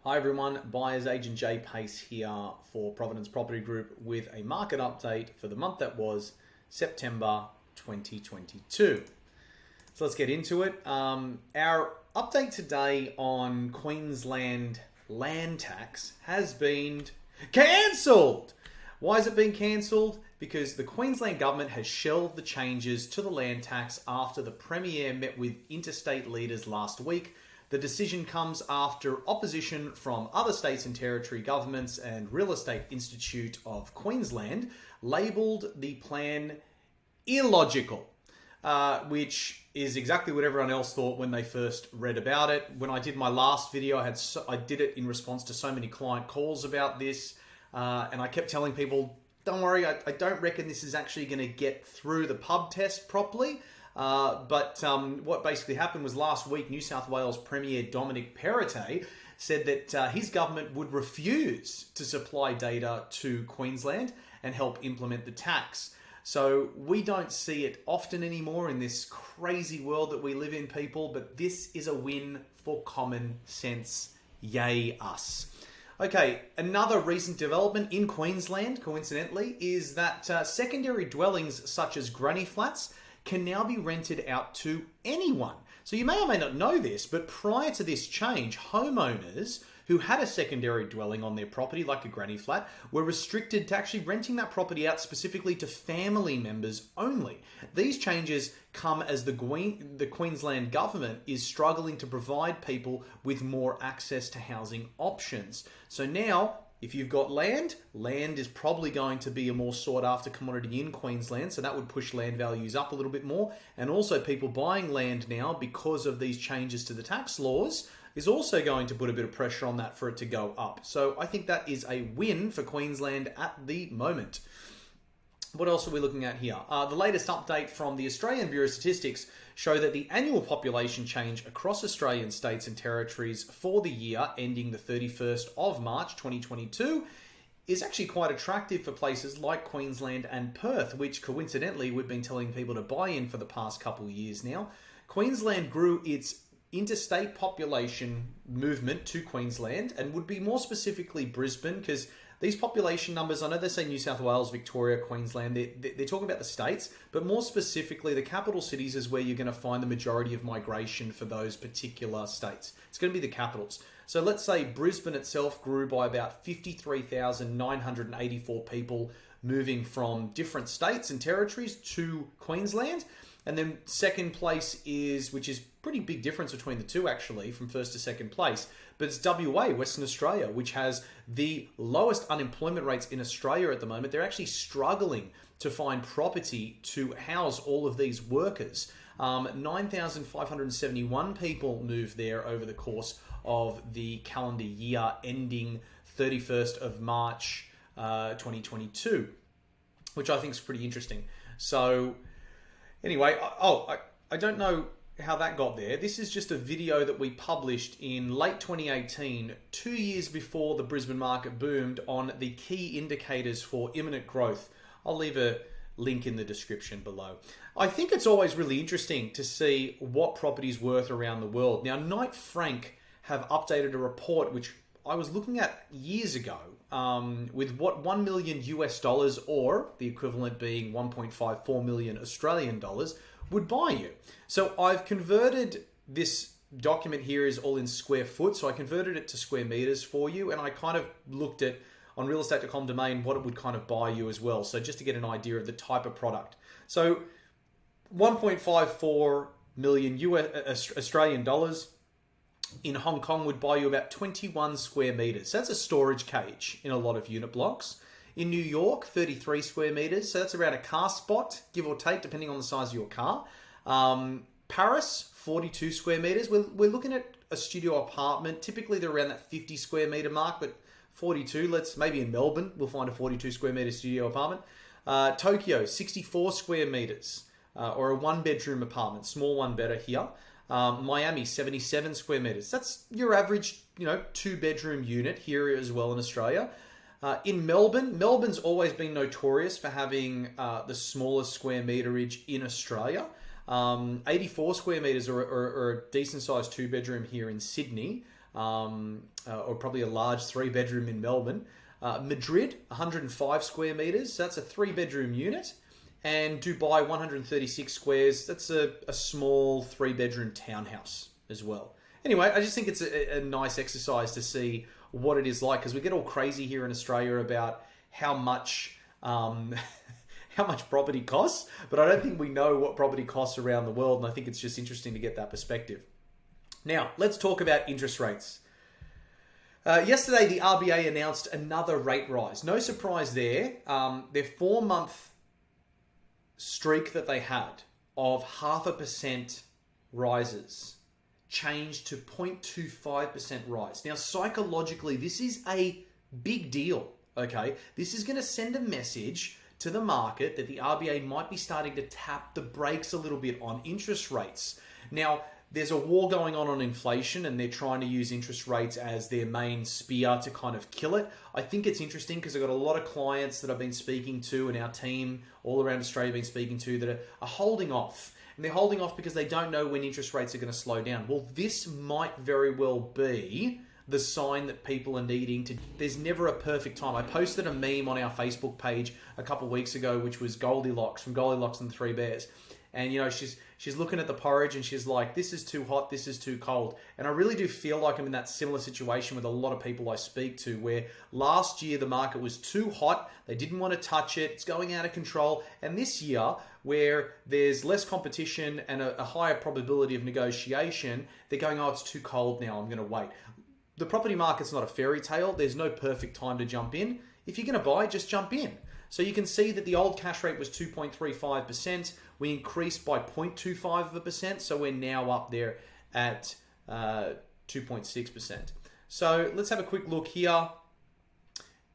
Hi everyone, Buyers Agent Jay Pace here for Providence Property Group with a market update for the month that was September 2022. So let's get into it. Our update today on Queensland Land Tax has been cancelled. Why has it been cancelled? Because the Queensland government has shelved the changes to the land tax after the Premier met with interstate leaders last week. The decision comes after opposition from other states and territory governments, and Real Estate Institute of Queensland labelled the plan illogical, which is exactly what everyone else thought when they first read about it. When I did my last video, I did it in response to so many client calls about this, and I kept telling people, don't worry, I don't reckon this is actually going to get through the pub test properly. But what basically happened was last week, New South Wales Premier Dominic Perrottet said that his government would refuse to supply data to Queensland and help implement the tax. So we don't see it often anymore in this crazy world that we live in, people, but this is a win for common sense. Yay us. Okay, another recent development in Queensland, coincidentally, is that secondary dwellings such as granny flats can now be rented out to anyone. So you may or may not know this, but prior to this change, homeowners who had a secondary dwelling on their property, like a granny flat, were restricted to actually renting that property out specifically to family members only. These changes come as the Queensland government is struggling to provide people with more access to housing options. So now, if you've got land is probably going to be a more sought after commodity in Queensland, so that would push land values up a little bit more. And also people buying land now because of these changes to the tax laws is also going to put a bit of pressure on that for it to go up. So I think that is a win for Queensland at the moment. What else are we looking at here? The latest update from the Australian Bureau of Statistics show that the annual population change across Australian states and territories for the year ending the 31st of March 2022 is actually quite attractive for places like Queensland and Perth, which coincidentally we've been telling people to buy in for the past couple of years now. Queensland grew its interstate population movement to Queensland, and would be more specifically Brisbane, because these population numbers, I know they say New South Wales, Victoria, Queensland, they're talking about the states, but more specifically, the capital cities is where you're going to find the majority of migration for those particular states. It's going to be the capitals. So let's say Brisbane itself grew by about 53,984 people moving from different states and territories to Queensland. And then second place is, which is pretty big difference between the two actually, from first to second place, but it's WA, Western Australia, which has the lowest unemployment rates in Australia at the moment. They're actually struggling to find property to house all of these workers. 9,571 people moved there over the course of the calendar year ending 31st of March 2022, which I think is pretty interesting. So anyway, I don't know how that got there. This is just a video that we published in late 2018, 2 years before the Brisbane market boomed, on the key indicators for imminent growth. I'll leave a link in the description below. I think it's always really interesting to see what property's worth around the world. Now, Knight Frank have updated a report which I was looking at years ago, with what $1 million US, or the equivalent being 1.54 million Australian dollars, would buy you. So I've converted this document here, is all in square foot, so I converted it to square meters for you, and I kind of looked at on realestate.com domain what it would kind of buy you as well, so just to get an idea of the type of product. So 1.54 million Australian dollars in Hong Kong would buy you about 21 square meters. So that's a storage cage in a lot of unit blocks. In New York, 33 square meters. So that's around a car spot, give or take, depending on the size of your car. Paris, 42 square meters. We're looking at a studio apartment. Typically, they're around that 50 square meter mark, but 42, maybe in Melbourne, we'll find a 42 square meter studio apartment. Tokyo, 64 square meters, or a one bedroom apartment, small one better here. Miami, 77 square meters. That's your average, two bedroom unit here as well in Australia. In Melbourne's always been notorious for having the smallest square meterage in Australia. 84 square meters or a decent sized two bedroom here in Sydney. or probably a large 3-bedroom in Melbourne. Madrid, 105 square meters. So that's a 3-bedroom unit. And Dubai, 136 squares. That's a small 3-bedroom townhouse as well. Anyway, I just think it's a nice exercise to see what it is like, because we get all crazy here in Australia about how much property costs, but I don't think we know what property costs around the world, and I think it's just interesting to get that perspective. Now, let's talk about interest rates. Yesterday, the RBA announced another rate rise. No surprise there. Their 4-month streak that they had of 0.5% rises changed to 0.25% rise. Now, psychologically, this is a big deal, okay? This is going to send a message to the market that the RBA might be starting to tap the brakes a little bit on interest rates. Now, there's a war going on inflation, and they're trying to use interest rates as their main spear to kind of kill it. I think it's interesting because I've got a lot of clients that I've been speaking to, and our team all around Australia have been speaking to, that are holding off. And they're holding off because they don't know when interest rates are going to slow down. Well, this might very well be the sign that people are needing to. There's never a perfect time. I posted a meme on our Facebook page a couple of weeks ago, which was Goldilocks from Goldilocks and the Three Bears. And, you know, she's looking at the porridge and she's like, this is too hot, this is too cold. And I really do feel like I'm in that similar situation with a lot of people I speak to, where last year the market was too hot, they didn't want to touch it, it's going out of control. And this year, where there's less competition and a higher probability of negotiation, they're going, oh, it's too cold now, I'm going to wait. The property market's not a fairy tale. There's no perfect time to jump in. If you're going to buy, just jump in. So you can see that the old cash rate was 2.35%. We increased by 0.25%. So we're now up there at 2.6%. So let's have a quick look here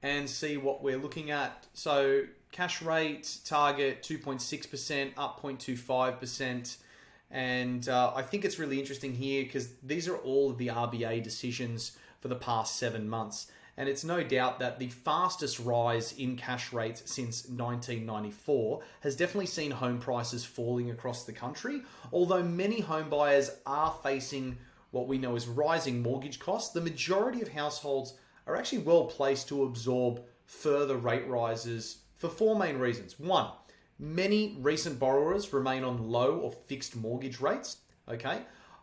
and see what we're looking at. So cash rate target 2.6%, up 0.25%. And I think it's really interesting here because these are all of the RBA decisions for the past 7 months. And it's no doubt that the fastest rise in cash rates since 1994 has definitely seen home prices falling across the country. Although many home buyers are facing what we know as rising mortgage costs, the majority of households are actually well placed to absorb further rate rises for 4 main reasons. 1, many recent borrowers remain on low or fixed mortgage rates. Okay,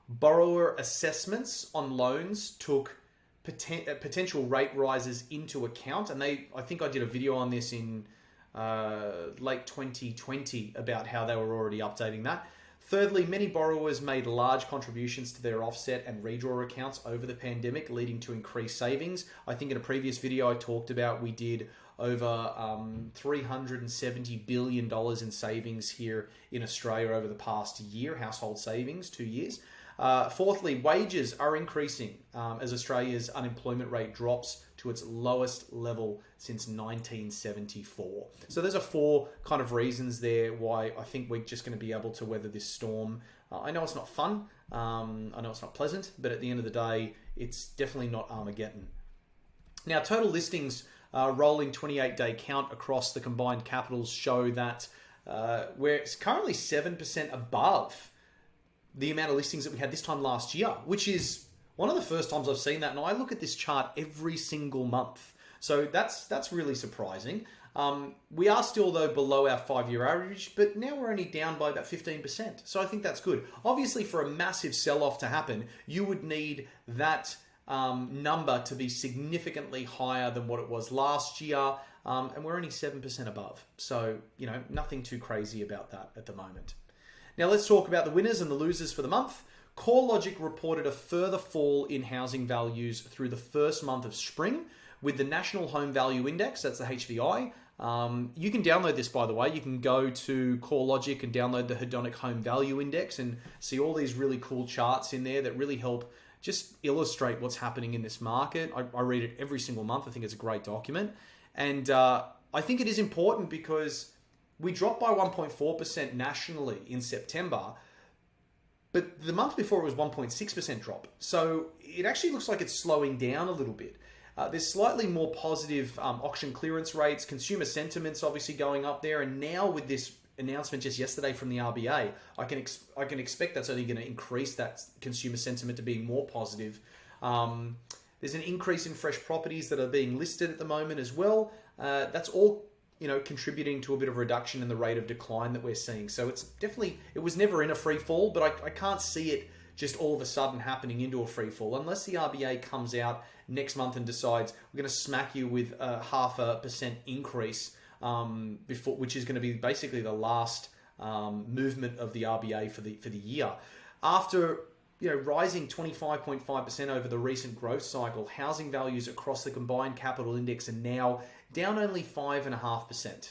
borrower assessments on loans took potential rate rises into account, and I think I did a video on this in late 2020 about how they were already updating that. Thirdly, many borrowers made large contributions to their offset and redraw accounts over the pandemic, leading to increased savings. I think in a previous video I talked about we did over $370 billion in savings here in Australia over the past year, household savings, 2 years. Fourthly, wages are increasing as Australia's unemployment rate drops to its lowest level since 1974. So there's 4 kind of reasons there why I think we're just going to be able to weather this storm. I know it's not fun, I know it's not pleasant, but at the end of the day, it's definitely not Armageddon. Now, total listings rolling 28-day count across the combined capitals show that we're currently 7% above the amount of listings that we had this time last year, which is one of the first times I've seen that. And I look at this chart every single month. So that's really surprising. We are still, though, below our 5-year average, but now we're only down by about 15%. So I think that's good. Obviously, for a massive sell-off to happen, you would need that number to be significantly higher than what it was last year. And we're only 7% above. So, you know, nothing too crazy about that at the moment. Now let's talk about the winners and the losers for the month. CoreLogic reported a further fall in housing values through the first month of spring with the National Home Value Index, that's the HVI. You can download this, by the way. You can go to CoreLogic and download the Hedonic Home Value Index and see all these really cool charts in there that really help just illustrate what's happening in this market. I read it every single month. I think it's a great document. And I think it is important because we dropped by 1.4% nationally in September, but the month before it was 1.6% drop. So it actually looks like it's slowing down a little bit. There's slightly more positive auction clearance rates, consumer sentiment's obviously going up there, and now with this announcement just yesterday from the RBA, I can expect that's only going to increase that consumer sentiment to being more positive There's an increase in fresh properties that are being listed at the moment as well. That's all, contributing to a bit of a reduction in the rate of decline that we're seeing. So it was never in a free fall, but I can't see it just all of a sudden happening into a free fall unless the RBA comes out next month and decides we're going to smack you with a 0.5% increase which is going to be basically the last movement of the RBA for the year. After rising 25.5% over the recent growth cycle, housing values across the combined capital index are now down only 5.5%.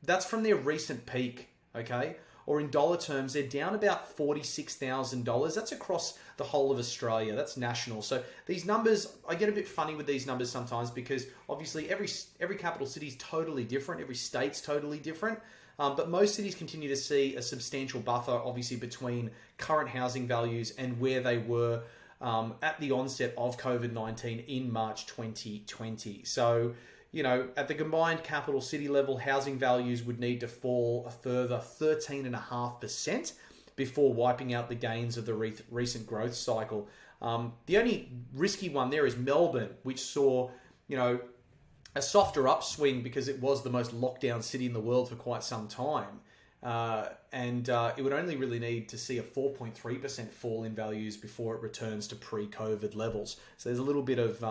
That's from their recent peak, okay? Or in dollar terms, they're down about $46,000. That's across the whole of Australia. That's national. So these numbers, I get a bit funny with these numbers sometimes because obviously every capital city is totally different. Every state's totally different. But most cities continue to see a substantial buffer, obviously, between current housing values and where they were at the onset of COVID-19 in March 2020. So, at the combined capital city level, housing values would need to fall a further 13.5% before wiping out the gains of the recent growth cycle. The only risky one there is Melbourne, which saw, a softer upswing because it was the most locked down city in the world for quite some time. And it would only really need to see a 4.3% fall in values before it returns to pre-COVID levels. So there's a little bit of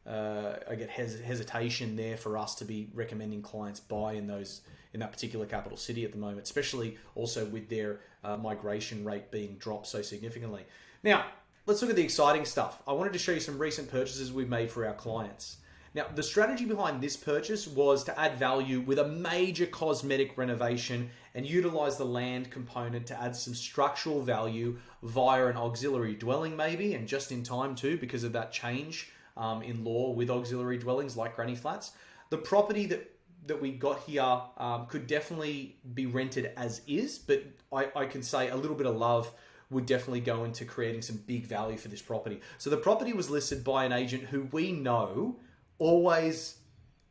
hesitation there for us to be recommending clients buy in that particular capital city at the moment, especially also with their migration rate being dropped so significantly. Now, let's look at the exciting stuff. I wanted to show you some recent purchases we've made for our clients. Now, the strategy behind this purchase was to add value with a major cosmetic renovation and utilize the land component to add some structural value via an auxiliary dwelling maybe, and just in time too because of that change in law with auxiliary dwellings like granny flats. The property that we got here could definitely be rented as is, but I can say a little bit of love would definitely go into creating some big value for this property. So the property was listed by an agent who we know always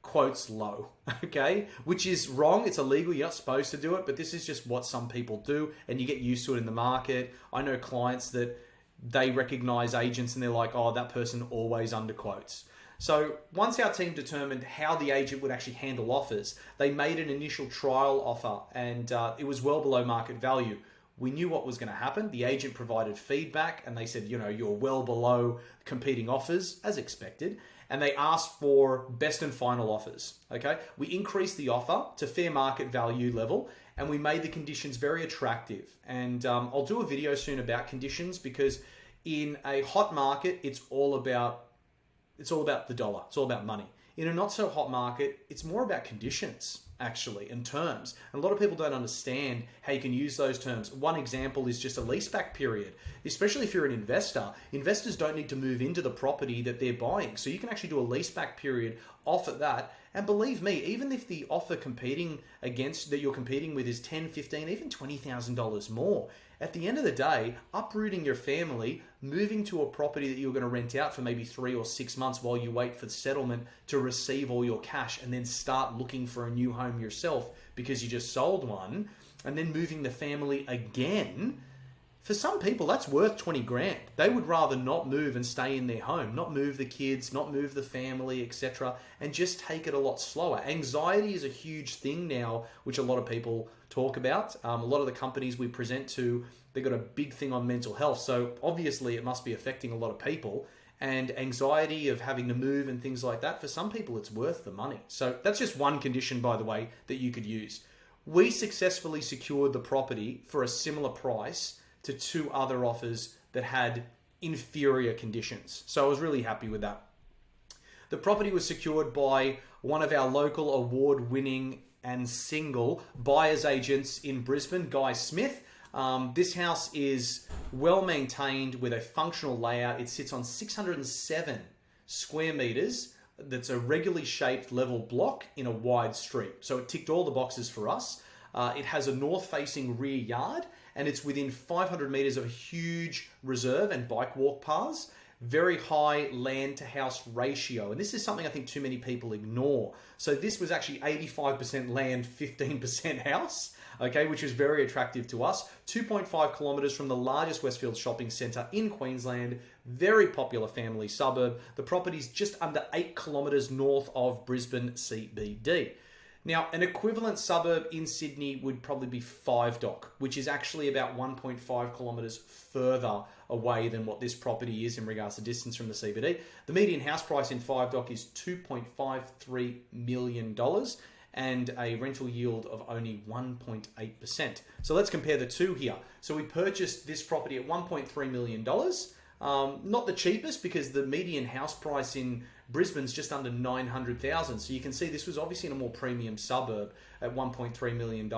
quotes low, okay? Which is wrong. It's illegal. You're not supposed to do it, but this is just what some people do, and you get used to it in the market. I know clients that they recognize agents and they're like, oh, that person always underquotes. So once our team determined how the agent would actually handle offers, they made an initial trial offer and it was well below market value. We knew what was going to happen. The agent provided feedback and they said, you're well below competing offers as expected. And they asked for best and final offers, okay? We increased the offer to fair market value level and we made the conditions very attractive. And I'll do a video soon about conditions because in a hot market, it's all about the dollar. It's all about money. In a not so hot market, it's more about conditions actually and terms. And a lot of people don't understand how you can use those terms. One example is just a leaseback period, especially if you're an investor. Investors don't need to move into the property that they're buying. So you can actually do a leaseback period off at that. And believe me, even if the offer that you're competing with is $10, $15, even $20,000 more, at the end of the day, uprooting your family, moving to a property that you're going to rent out for maybe 3 or 6 months while you wait for the settlement to receive all your cash and then start looking for a new home yourself because you just sold one, and then moving the family again, for some people that's worth 20 grand. They would rather not move and stay in their home, not move the kids, not move the family, etc., and just take it a lot slower. Anxiety is a huge thing now, which a lot of people talk about. A lot of the companies we present to, they've got a big thing on mental health. So obviously it must be affecting a lot of people. And anxiety of having to move and things like that, for some people it's worth the money. So that's just one condition, by the way, that you could use. We successfully secured the property for a similar price to 2 other offers that had inferior conditions. So I was really happy with that. The property was secured by one of our local award-winning and single buyer's agents in Brisbane, Guy Smith. This house is well maintained with a functional layout. It sits on 607 square meters. That's a regularly shaped level block in a wide street. So it ticked all the boxes for us. It has a north-facing rear yard and it's within 500 meters of a huge reserve and bike walk paths. Very high land to house ratio. And this is something I think too many people ignore. So this was actually 85% land, 15% house. okay, which was very attractive to us. 2.5 kilometres from the largest Westfield shopping centre in Queensland, very popular family suburb. The property's just under 8 kilometres north of Brisbane CBD. Now, an equivalent suburb in Sydney would probably be 5 Dock, which is actually about 1.5 kilometres further away than what this property is in regards to distance from the CBD. The median house price in 5 Dock is $2.53 million and a rental yield of only 1.8%. So let's compare the two here. So we purchased this property at $1.3 million. Not the cheapest, because the median house price in Brisbane's just under $900,000. So you can see this was obviously in a more premium suburb at $1.3 million.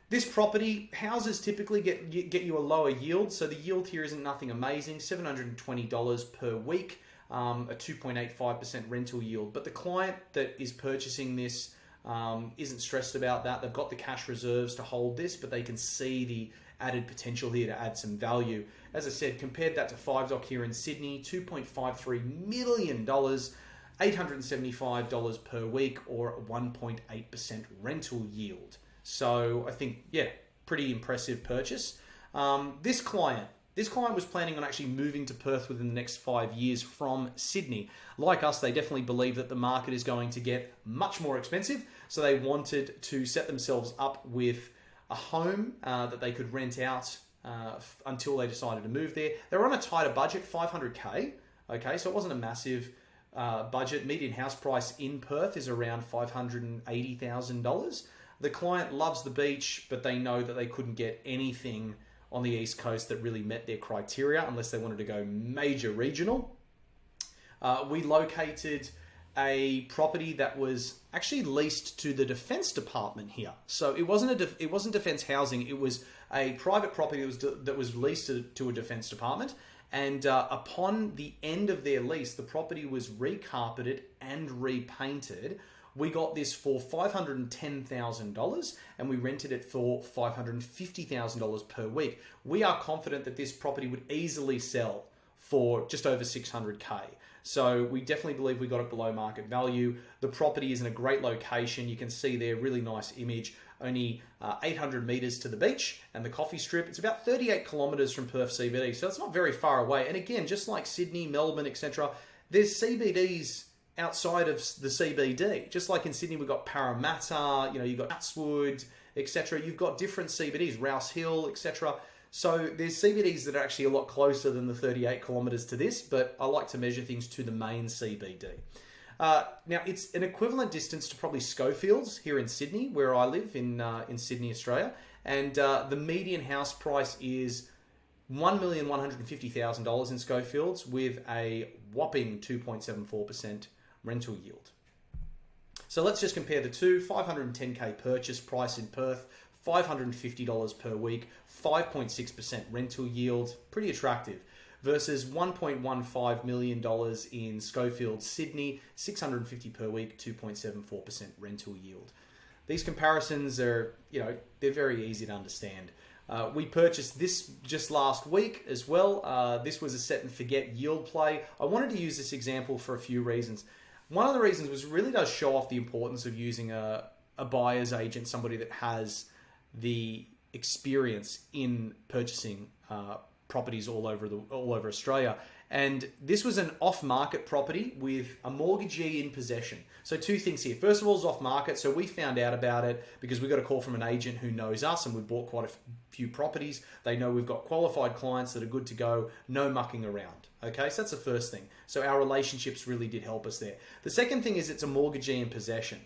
This property, houses typically get you a lower yield. So the yield here isn't nothing amazing, $720 per week, a 2.85% rental yield. But the client that is purchasing this isn't stressed about that. They've got the cash reserves to hold this, but they can see the added potential here to add some value. As I said, compared that to 5 Dock here in Sydney, $2.53 million, $875 per week, or a 1.8% rental yield. So I think, yeah, pretty impressive purchase. This client was planning on actually moving to Perth within the next 5 years from Sydney. Like us, they definitely believe that the market is going to get much more expensive. So they wanted to set themselves up with a home that they could rent out until they decided to move there. They were on a tighter budget, $500K. Okay, so it wasn't a massive budget. Median house price in Perth is around $580,000. The client loves the beach, but they know that they couldn't get anything on the East Coast that really met their criteria unless they wanted to go major regional. We located a property that was actually leased to the Defence Department here. So it wasn't defence housing. It was a private property that was leased to a Defence Department. And upon the end of their lease, the property was recarpeted and repainted. We got this for $510,000 and we rented it for $550,000 per week. We are confident that this property would easily sell for just over $600K. So we definitely believe we got it below market value. The property is in a great location. You can see there, really nice image, only 800 meters to the beach and the coffee strip. It's about 38 kilometers from Perth CBD, so it's not very far away. And again, just like Sydney, Melbourne, etc., there's CBDs outside of the CBD. Just like in Sydney, we've got Parramatta, you've got Chatswood, etc. You've got different CBDs, Rouse Hill, etc. So there's CBDs that are actually a lot closer than the 38 kilometers to this, but I like to measure things to the main CBD. Now, it's an equivalent distance to probably Schofields here in Sydney, where I live in Sydney, Australia. And the median house price is $1,150,000 in Schofields with a whopping 2.74% rental yield. So let's just compare the two. $510K purchase price in Perth, $550 per week, 5.6% rental yield, pretty attractive, versus $1.15 million in Schofield, Sydney, $650 per week, 2.74% rental yield. These comparisons are, they're very easy to understand. We purchased this just last week as well. This was a set and forget yield play. I wanted to use this example for a few reasons. One of the reasons was it really does show off the importance of using a buyer's agent, somebody that has the experience in purchasing properties all over Australia. And this was an off-market property with a mortgagee in possession. So two things here. First of all, it's off-market, so we found out about it because we got a call from an agent who knows us, and we bought quite a few properties. They know we've got qualified clients that are good to go, no mucking around. Okay, so that's the first thing. So our relationships really did help us there. The second thing is it's a mortgagee in possession.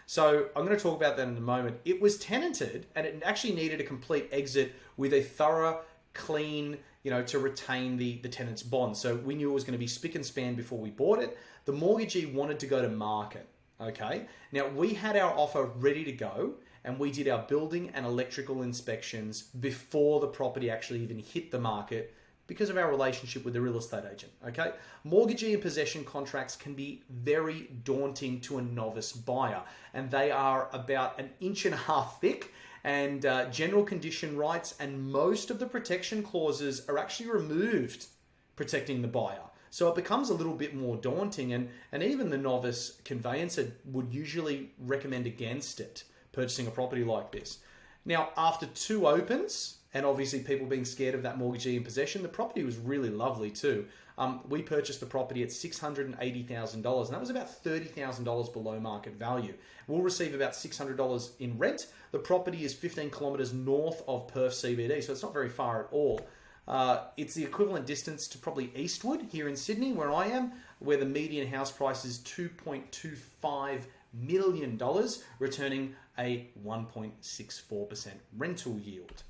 So I'm going to talk about that in a moment. It was tenanted, and it actually needed a complete exit with a thorough, clean, to retain the tenant's bond. So we knew it was going to be spick and span before we bought it. The mortgagee wanted to go to market. Okay. Now we had our offer ready to go, and we did our building and electrical inspections before the property actually even hit the market because of our relationship with the real estate agent. Okay. Mortgagee and possession contracts can be very daunting to a novice buyer, and they are about 1.5 inches thick. And general condition rights and most of the protection clauses are actually removed protecting the buyer. So it becomes a little bit more daunting, and even the novice conveyancer would usually recommend against it, purchasing a property like this. Now, after 2 opens, and obviously people being scared of that mortgagee in possession, the property was really lovely too. We purchased the property at $680,000, and that was about $30,000 below market value. We'll receive about $600 in rent. The property is 15 kilometers north of Perth CBD, so it's not very far at all. It's the equivalent distance to probably Eastwood here in Sydney, where I am, where the median house price is $2.25 million, returning a 1.64% rental yield.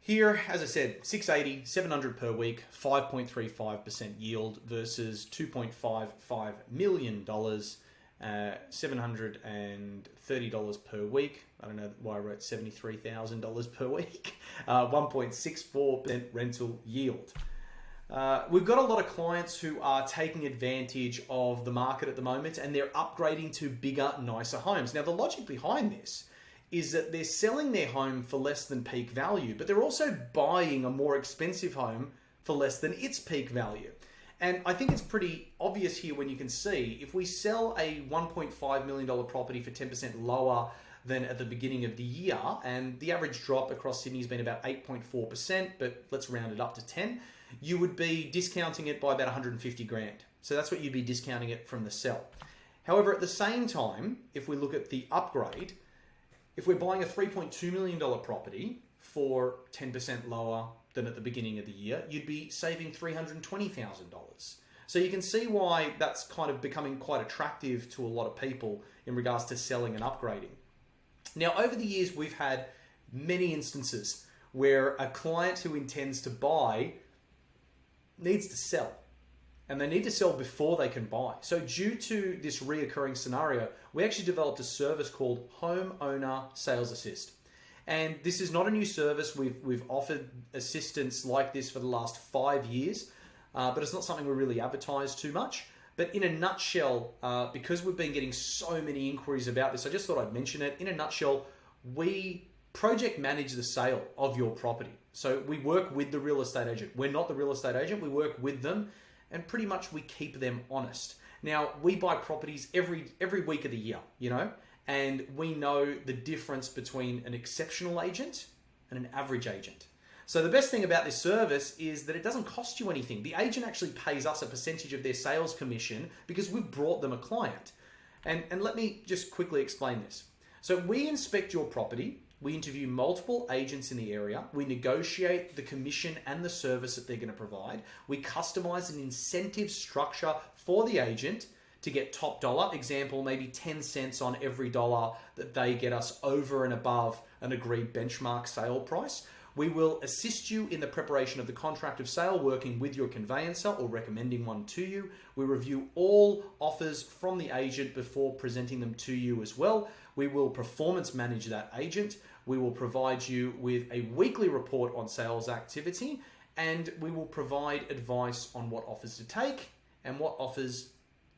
Here, as I said, 680, 700 per week, 5.35% yield versus $2.55 million, $730 per week. I don't know why I wrote $73,000 per week. 1.64% rental yield. We've got a lot of clients who are taking advantage of the market at the moment, and they're upgrading to bigger, nicer homes. Now, the logic behind this is that they're selling their home for less than peak value, but they're also buying a more expensive home for less than its peak value. And I think it's pretty obvious here when you can see, if we sell a $1.5 million property for 10% lower than at the beginning of the year, and the average drop across Sydney has been about 8.4%, but let's round it up to 10, you would be discounting it by about 150 grand. So that's what you'd be discounting it from the sell. However, at the same time, if we look at the upgrade, if we're buying a $3.2 million property for 10% lower than at the beginning of the year, you'd be saving $320,000. So you can see why that's kind of becoming quite attractive to a lot of people in regards to selling and upgrading. Now, over the years, we've had many instances where a client who intends to buy needs to sell. And they need to sell before they can buy. So due to this reoccurring scenario, we actually developed a service called Homeowner Sales Assist. And this is not a new service. We've offered assistance like this for the last 5 years, but it's not something we really advertise too much. But in a nutshell, because we've been getting so many inquiries about this, I just thought I'd mention it. In a nutshell, we project manage the sale of your property. So we work with the real estate agent. We're not the real estate agent. We work with them, and pretty much we keep them honest. Now, we buy properties every week of the year, you know, and we know the difference between an exceptional agent and an average agent. So the best thing about this service is that it doesn't cost you anything. The agent actually pays us a percentage of their sales commission because we've brought them a client. And let me just quickly explain this. So we inspect your property. We interview multiple agents in the area. We negotiate the commission and the service that they're going to provide. We customize an incentive structure for the agent to get top dollar. Example, maybe 10 cents on every dollar that they get us over and above an agreed benchmark sale price. We will assist you in the preparation of the contract of sale, working with your conveyancer or recommending one to you. We review all offers from the agent before presenting them to you as well. We will performance manage that agent. We will provide you with a weekly report on sales activity, and we will provide advice on what offers to take and what offers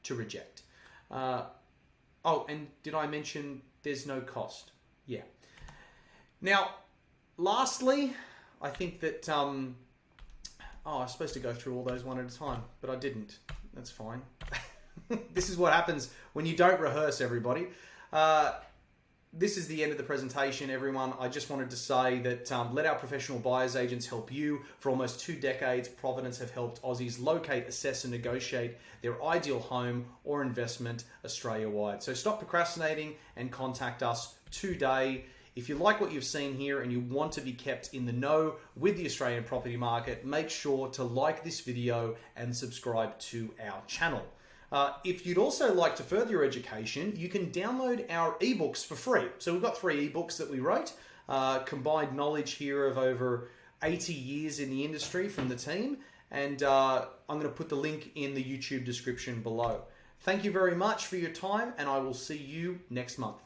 to reject. Oh, and did I mention there's no cost? Yeah. Now, lastly, I think that, I was supposed to go through all those one at a time, but I didn't. That's fine. This is what happens when you don't rehearse, everybody. This is the end of the presentation, everyone. I just wanted to say that let our professional buyers agents help you. For almost 2 decades, Providence have helped Aussies locate, assess, and negotiate their ideal home or investment Australia-wide. So stop procrastinating and contact us today. If you like what you've seen here and you want to be kept in the know with the Australian property market, make sure to like this video and subscribe to our channel. If you'd also like to further your education, you can download our ebooks for free. So we've got 3 ebooks that we wrote, combined knowledge here of over 80 years in the industry from the team. And I'm going to put the link in the YouTube description below. Thank you very much for your time, and I will see you next month.